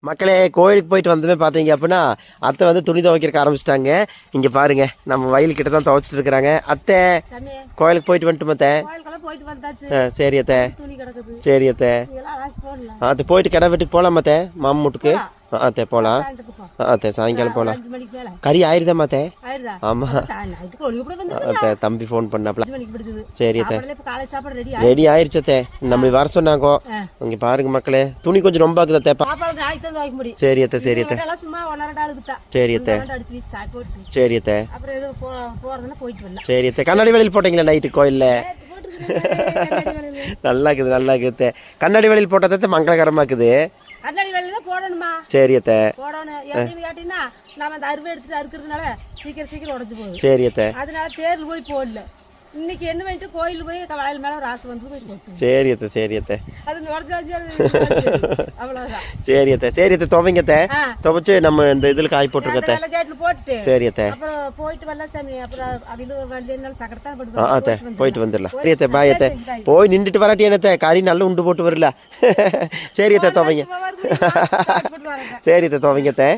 மக்களே கோயிலுக்கு போயிட்டு வந்தமே பார்த்தீங்க அப்படின்னா அத்தை வந்து துணி துவைக்கிறக்க ஆரம்பிச்சிட்டாங்க. இங்கே பாருங்க நம்ம வயல் கிட்ட தான் துவைச்சிட்டு இருக்கிறாங்க. அத்தை கோயிலுக்கு போயிட்டு வந்துட்டு அத்தை. சரி அத்தை, சரி அத்தை. அது போயிட்டு கடை வீட்டுக்கு போகலாம் அத்தை, மாமா வீட்டுக்கு. அத்தை போகலாம் அத்தை, சாயங்காலம் போகலாம். கறி ஆயிருதாம்மா அத்தை? ஆமா அத்தை, தம்பி ஃபோன் பண்ணாப்ல. சரி அத்தை, ரெடி ஆயிருச்சு அத்தை, நம்ம வர சொன்னாங்கோ. இங்க பாருங்க மக்களே, துணி கொஞ்சம் ரொம்ப ஆகுது அத்தை. சரி அத்தை, சரி அத்தை, சரி அத்தை, சரி அத்தை, சரி அத்தை. கண்ணாடி வேலையில் போட்டீங்களா நைட்டு கோயில்ல? நல்லா இருக்குது, நல்லா இருக்குது. கண்ணாடி வேலையில் போட்டதை மங்களகரமா இருக்குது. சரி அத்தை, சரி அத்தை. அதனால தேர்ல போய் போடல. இன்னைக்கு என்ன பண்ணிட்டு கோயிலுக்கு போய் வளையல் மேல ஒரு ஆசை வந்து. சரி அத்தை, சரி அத்தை, சரி அத்தை, சரி அத்தை. துவைங்க அத்தை, துவைச்சு நம்ம இந்த இதுல காய் போட்டுருக்கத்தை. சரி அத்தை, அத்தை போயிட்டு வந்துடலாம். சரி அத்தை, பாய் அத்தை. போய் நின்றுட்டு வராட்டி என்னத்தை கறி நல்லா உண்டு போட்டு வரல. சரி அத்தை, துவைங்க. சரி அத்தை, துவைங்க அத்தை.